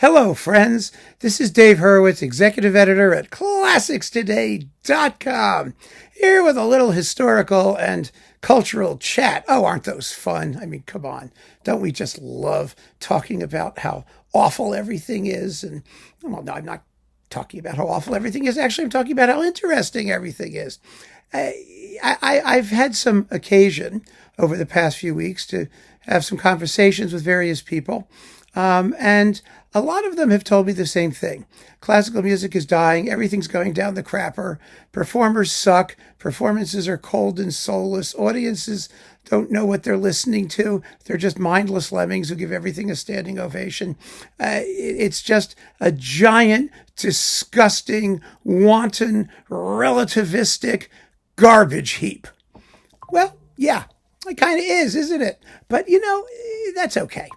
Hello, friends. This is Dave Hurwitz, executive editor at ClassicsToday.com, here with a little historical and cultural chat. Oh, aren't those fun? I mean, come on. Don't we just love talking about how awful everything is? And, well, no, I'm not talking about how awful everything is. Actually, I'm talking about how interesting everything is. I've had some occasion over the past few weeks to have some conversations with various people. And a lot of them have told me the same thing. Classical music is dying. Everything's going down the crapper. Performers suck. Performances are cold and soulless. Audiences don't know what they're listening to. They're just mindless lemmings who give everything a standing ovation. It's just a giant, disgusting, wanton, relativistic garbage heap. Well, yeah, it kind of is, isn't it? But, that's okay.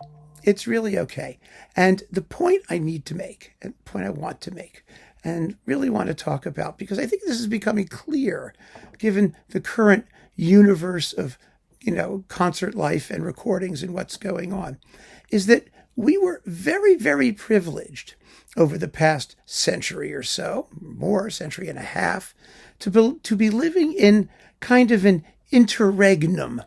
It's really okay. And the point I need to make, and the point I want to make, and really want to talk about, because I think this is becoming clear, given the current universe of, concert life and recordings and what's going on, is that we were very, very privileged over the past century or so, more, century and a half, to be living in kind of an interregnum.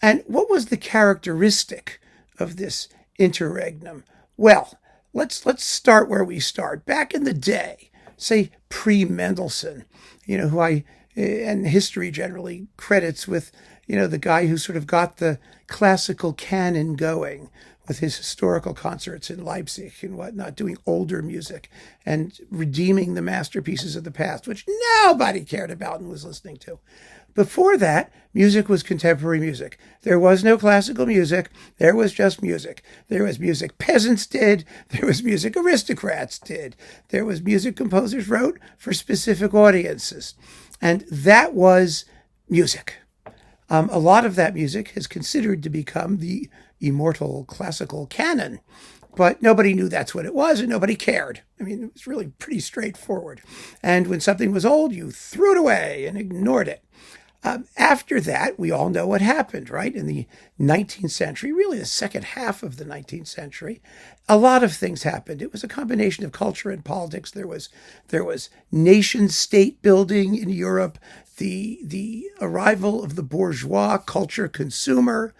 And what was the characteristic of this interregnum? Well, let's start where we start. Back in the day, say pre-Mendelssohn, who and history generally credits with, the guy who sort of got the classical canon going with his historical concerts in Leipzig and whatnot, doing older music and redeeming the masterpieces of the past, which nobody cared about and was listening to. Before that, music was contemporary music. There was no classical music. There was just music. There was music peasants did. There was music aristocrats did. There was music composers wrote for specific audiences. And that was music. A lot of that music is considered to become the immortal classical canon, but nobody knew that's what it was and nobody cared. I mean, it was really pretty straightforward. And when something was old, you threw it away and ignored it. After that, we all know what happened, right? In the 19th century, really the second half of the 19th century, a lot of things happened. It was a combination of culture and politics. There was nation state building in Europe, the arrival of the bourgeois culture consumer,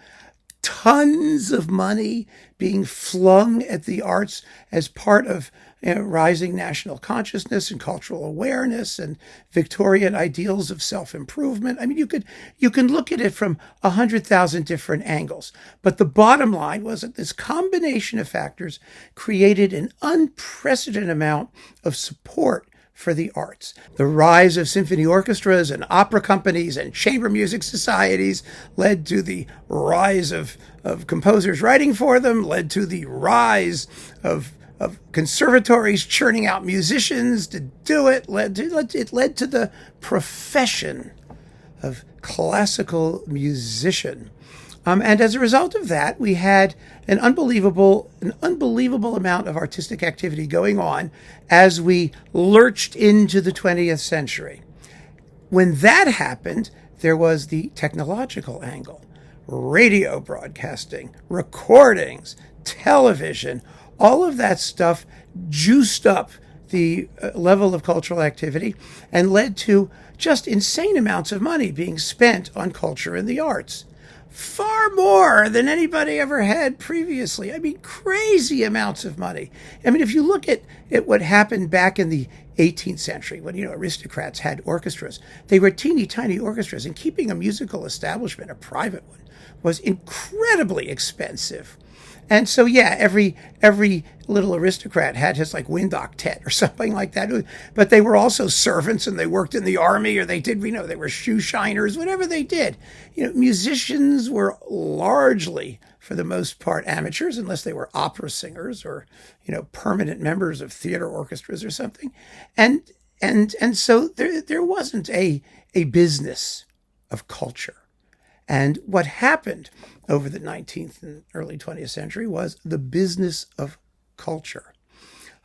tons of money being flung at the arts as part of rising national consciousness and cultural awareness and Victorian ideals of self-improvement. I mean, you can look at it from 100,000 different angles. But the bottom line was that this combination of factors created an unprecedented amount of support for the arts. The rise of symphony orchestras and opera companies and chamber music societies led to the rise of composers writing for them, led to the rise of conservatories churning out musicians to do it, it led to the profession of classical musician. And as a result of that, we had an unbelievable amount of artistic activity going on as we lurched into the 20th century. When that happened, there was the technological angle. Radio broadcasting, recordings, television, all of that stuff juiced up the level of cultural activity and led to just insane amounts of money being spent on culture and the arts. Far more than anybody ever had previously. I mean, crazy amounts of money. I mean, if you look at what happened back in the 18th century, when, aristocrats had orchestras, they were teeny tiny orchestras, and keeping a musical establishment, a private one, was incredibly expensive. And so, yeah, every little aristocrat had his wind octet or something like that. But they were also servants, and they worked in the army, or they did, they were shoe shiners, whatever they did. Musicians were largely, for the most part, amateurs, unless they were opera singers or, permanent members of theater orchestras or something. And so there wasn't a business of culture. And what happened over the 19th and early 20th century was the business of culture.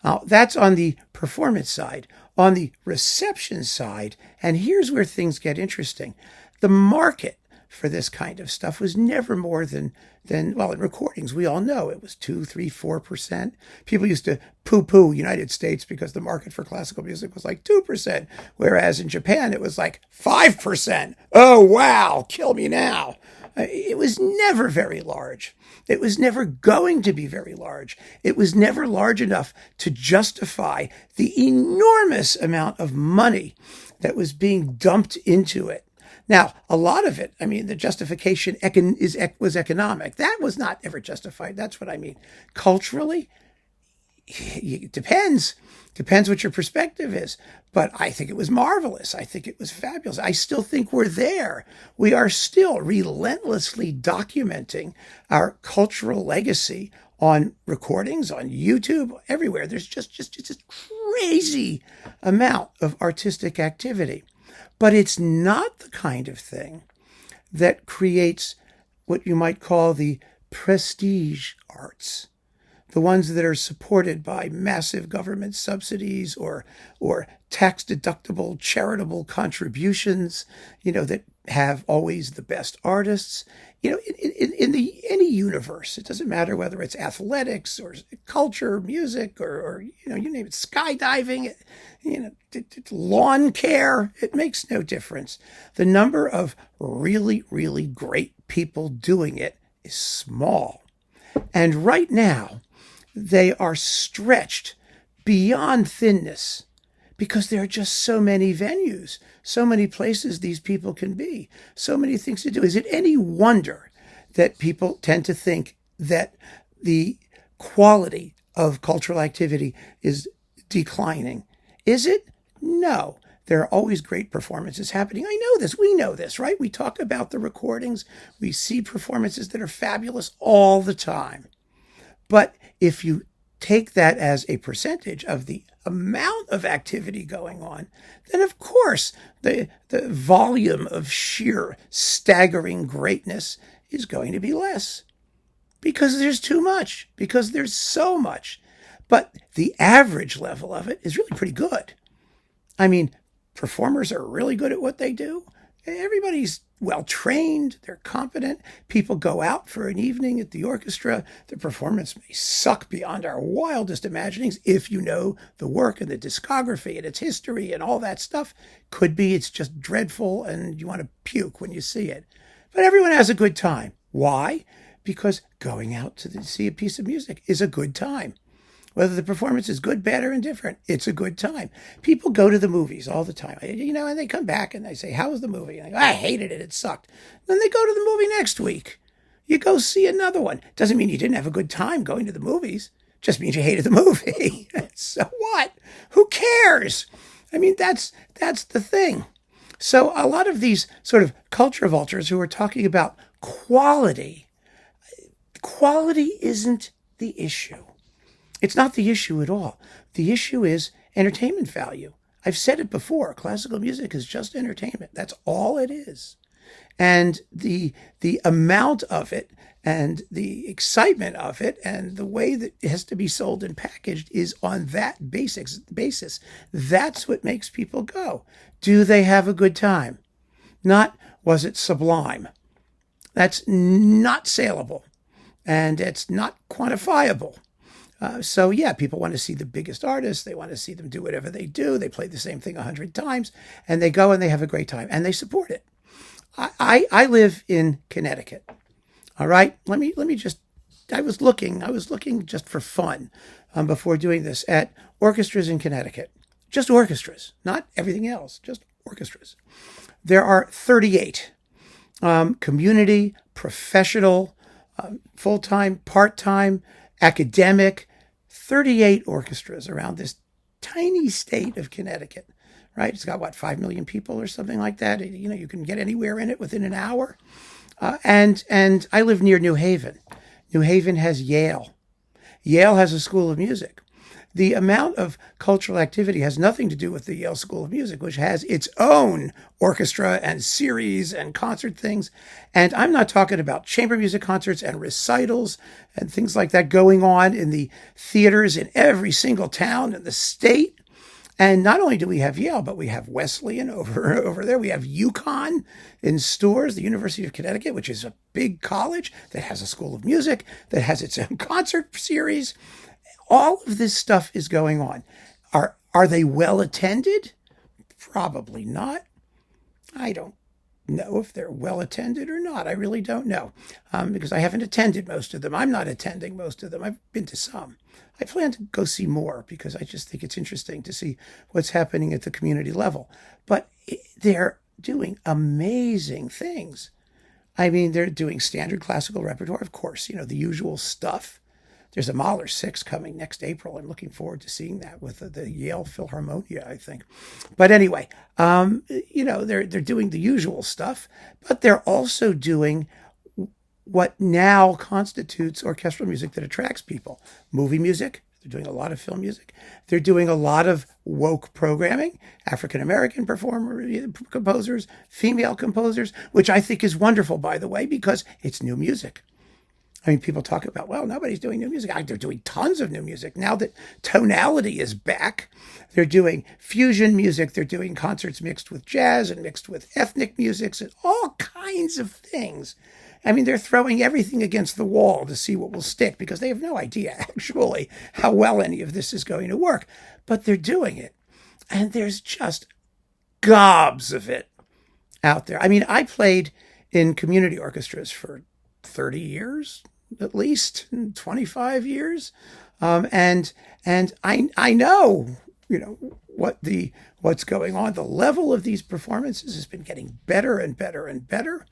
Now, that's on the performance side. On the reception side, and here's where things get interesting, the market for this kind of stuff was never more than well, in recordings, we all know it was 2, 3, 4%. People used to poo-poo United States because the market for classical music was like 2%, whereas in Japan it was like 5%. Oh, wow, kill me now. It was never very large. It was never going to be very large. It was never large enough to justify the enormous amount of money that was being dumped into it. Now, a lot of it, I mean, the justification was economic. That was not ever justified. That's what I mean. Culturally, it depends. Depends what your perspective is. But I think it was marvelous. I think it was fabulous. I still think we're there. We are still relentlessly documenting our cultural legacy on recordings, on YouTube, everywhere. There's just a crazy amount of artistic activity. But it's not the kind of thing that creates what you might call the prestige arts, the ones that are supported by massive government subsidies or tax-deductible charitable contributions, that have always the best artists. In any universe, it doesn't matter whether it's athletics or culture, music, or you name it, skydiving, lawn care. It makes no difference. The number of really, really great people doing it is small, and right now they are stretched beyond thinness because there are just so many venues, so many places these people can be, so many things to do. Is it any wonder that people tend to think that the quality of cultural activity is declining? Is it? No. There are always great performances happening. I know this. We know this, right? We talk about the recordings. We see performances that are fabulous all the time. But if you take that as a percentage of the amount of activity going on, then of course the volume of sheer staggering greatness is going to be less because there's too much, because there's so much. But the average level of it is really pretty good. I mean, performers are really good at what they do. Everybody's well trained, they're competent. People go out for an evening at the orchestra. The performance may suck beyond our wildest imaginings if you know the work and the discography and its history and all that stuff. Could be it's just dreadful and you want to puke when you see it. But everyone has a good time. Why? Because going out to see a piece of music is a good time. Whether the performance is good, bad, or indifferent, it's a good time. People go to the movies all the time, and they come back and they say, how was the movie? And they go, I hated it. It sucked. Then they go to the movie next week. You go see another one. Doesn't mean you didn't have a good time going to the movies. Just means you hated the movie. So what? Who cares? I mean, that's the thing. So a lot of these sort of culture vultures who are talking about quality isn't the issue. It's not the issue at all. The issue is entertainment value. I've said it before. Classical music is just entertainment. That's all it is. And the amount of it and the excitement of it and the way that it has to be sold and packaged is on that basis. That's what makes people go. Do they have a good time? Not, was it sublime? That's not saleable. And it's not quantifiable. So yeah, people want to see the biggest artists. They want to see them do whatever they do. They play the same thing 100 times and they go and they have a great time and they support it. I live in Connecticut. All right. Let me just, I was looking just for fun before doing this at orchestras in Connecticut. Just orchestras, not everything else, just orchestras. There are 38 community, professional, full-time, part-time, academic, 38 orchestras around this tiny state of Connecticut, right? It's got, 5 million people or something like that. You can get anywhere in it within an hour. And I live near New Haven. New Haven has Yale. Yale has a school of music. The amount of cultural activity has nothing to do with the Yale School of Music, which has its own orchestra and series and concert things. And I'm not talking about chamber music concerts and recitals and things like that going on in the theaters in every single town in the state. And not only do we have Yale, but we have Wesleyan over there. We have UConn in Storrs, the University of Connecticut, which is a big college that has a school of music, that has its own concert series. All of this stuff is going on. Are they well attended? Probably not. I don't know if they're well attended or not. I really don't know, because I haven't attended most of them. I'm not attending most of them. I've been to some. I plan to go see more because I just think it's interesting to see what's happening at the community level. But they're doing amazing things. I mean, they're doing standard classical repertoire, of course, the usual stuff. There's a Mahler 6 coming next April. I'm looking forward to seeing that with the Yale Philharmonia, I think. But anyway, they're doing the usual stuff, but they're also doing what now constitutes orchestral music that attracts people. Movie music. They're doing a lot of film music. They're doing a lot of woke programming, African-American composers, female composers, which I think is wonderful, by the way, because it's new music. I mean, people talk about, well, nobody's doing new music. They're doing tons of new music. Now that tonality is back, they're doing fusion music. They're doing concerts mixed with jazz and mixed with ethnic musics and all kinds of things. I mean, they're throwing everything against the wall to see what will stick because they have no idea, actually, how well any of this is going to work. But they're doing it. And there's just gobs of it out there. I mean, I played in community orchestras for 30 years, at least 25 years. And I know, what's going on. The level of these performances has been getting better and better and better.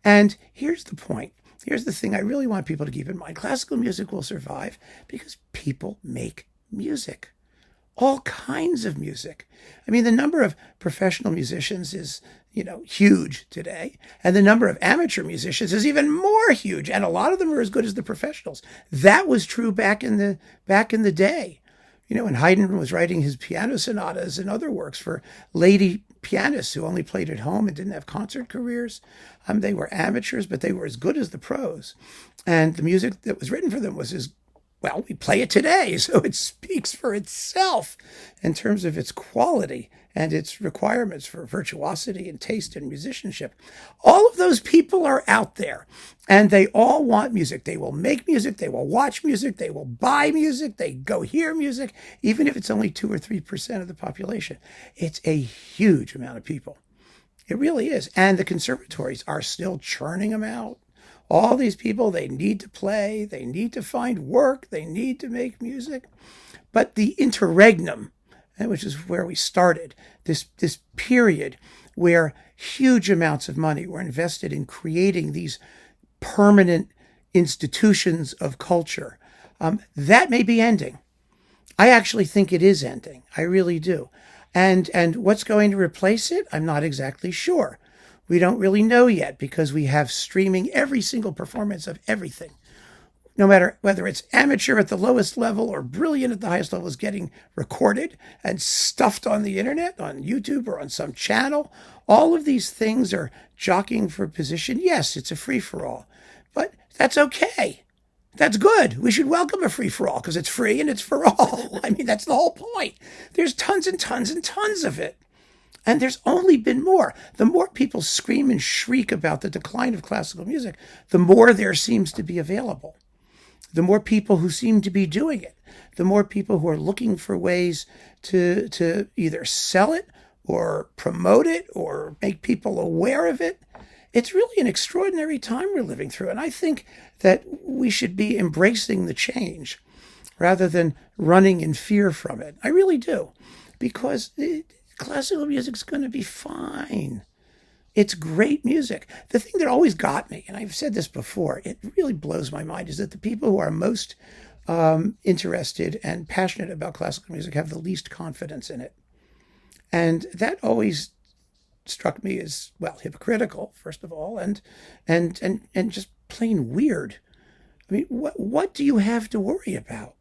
And here's the point. Here's the thing I really want people to keep in mind. Classical music will survive because people make music. All kinds of music. I mean, the number of professional musicians is, huge today. And the number of amateur musicians is even more huge. And a lot of them are as good as the professionals. That was true back in the day. When Haydn was writing his piano sonatas and other works for lady pianists who only played at home and didn't have concert careers. They were amateurs, but they were as good as the pros. And the music that was written for them was we play it today, so it speaks for itself in terms of its quality and its requirements for virtuosity and taste and musicianship. All of those people are out there, and they all want music. They will make music, they will watch music, they will buy music, they go hear music, even if it's only 2 or 3% of the population. It's a huge amount of people. It really is. And the conservatories are still churning them out. All these people, they need to play, they need to find work, they need to make music. But the interregnum, which is where we started, this period where huge amounts of money were invested in creating these permanent institutions of culture, that may be ending. I actually think it is ending. I really do. And what's going to replace it? I'm not exactly sure. We don't really know yet because we have streaming every single performance of everything. No matter whether it's amateur at the lowest level or brilliant at the highest level is getting recorded and stuffed on the internet, on YouTube or on some channel. All of these things are jockeying for position. Yes, it's a free-for-all, but that's okay. That's good. We should welcome a free-for-all because it's free and it's for all. I mean, that's the whole point. There's tons and tons and tons of it. And there's only been more. The more people scream and shriek about the decline of classical music, the more there seems to be available. The more people who seem to be doing it, the more people who are looking for ways to either sell it or promote it or make people aware of it. It's really an extraordinary time we're living through. And I think that we should be embracing the change rather than running in fear from it. I really do. Because classical music's going to be fine. It's great music. The thing that always got me, and I've said this before, it really blows my mind, is that the people who are most interested and passionate about classical music have the least confidence in it. And that always struck me as, hypocritical, first of all, and just plain weird. I mean, what do you have to worry about?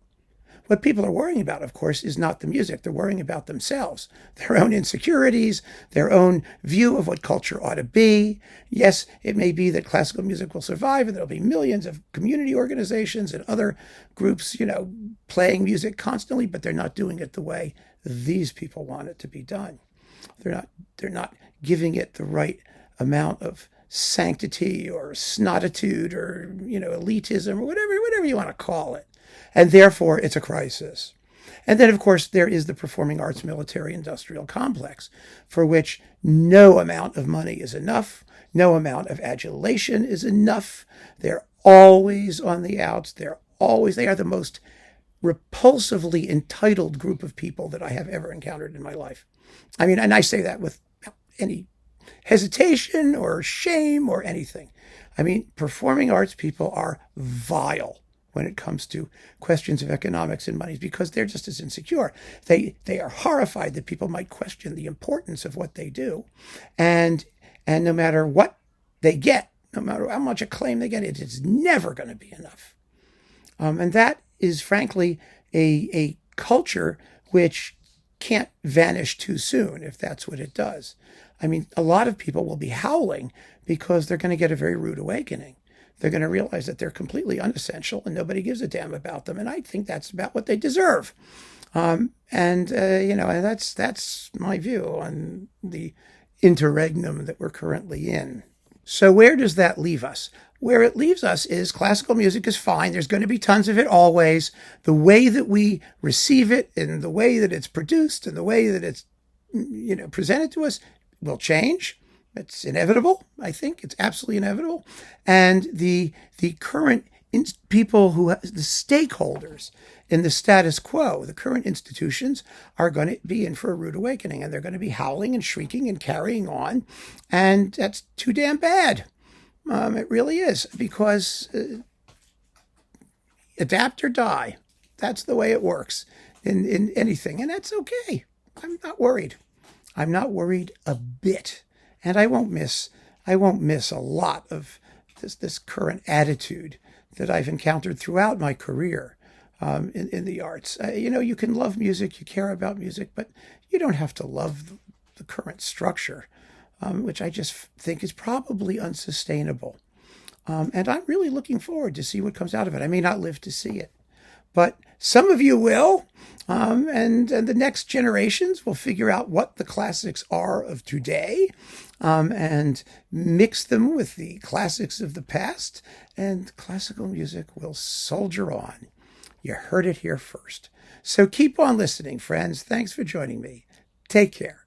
what people are worrying about, of course, is not the music. They're worrying about themselves, their own insecurities, their own view of what culture ought to be. Yes, it may be that classical music will survive and there'll be millions of community organizations and other groups, playing music constantly, but they're not doing it the way these people want it to be done. They're not giving it the right amount of sanctity or snotitude or elitism or whatever you want to call it, and therefore it's a crisis. And then, of course, there is the performing arts military-industrial complex, for which no amount of money is enough, no amount of adulation is enough. They're always on the outs. They are the most repulsively entitled group of people that I have ever encountered in my life. I mean, and I say that with any hesitation or shame or anything. I mean, performing arts people are vile when it comes to questions of economics and money because they're just as insecure. They are horrified that people might question the importance of what they do. And no matter what they get, no matter how much acclaim they get, it is never going to be enough. And that is, frankly, a culture which can't vanish too soon if that's what it does. I mean, a lot of people will be howling because they're going to get a very rude awakening. They're going to realize that they're completely unessential and nobody gives a damn about them. And I think that's about what they deserve. And that's my view on the interregnum that we're currently in. So where does that leave us? Where it leaves us is classical music is fine. There's going to be tons of it always. The way that we receive it and the way that it's produced and the way that it's presented to us will change. It's inevitable, I think. It's absolutely inevitable. And the current people the stakeholders in the status quo, the current institutions, are going to be in for a rude awakening, and they're going to be howling and shrieking and carrying on. And that's too damn bad. It really is, because adapt or die. That's the way it works in anything. And that's okay. I'm not worried. I'm not worried a bit. And I won't miss a lot of this current attitude that I've encountered throughout my career in the arts. You can love music, you care about music, but you don't have to love the current structure, which I just think is probably unsustainable. And I'm really looking forward to see what comes out of it. I may not live to see it, but some of you will. And the next generations will figure out what the classics are of today and mix them with the classics of the past, and classical music will soldier on. You heard it here first. So keep on listening, friends. Thanks for joining me. Take care.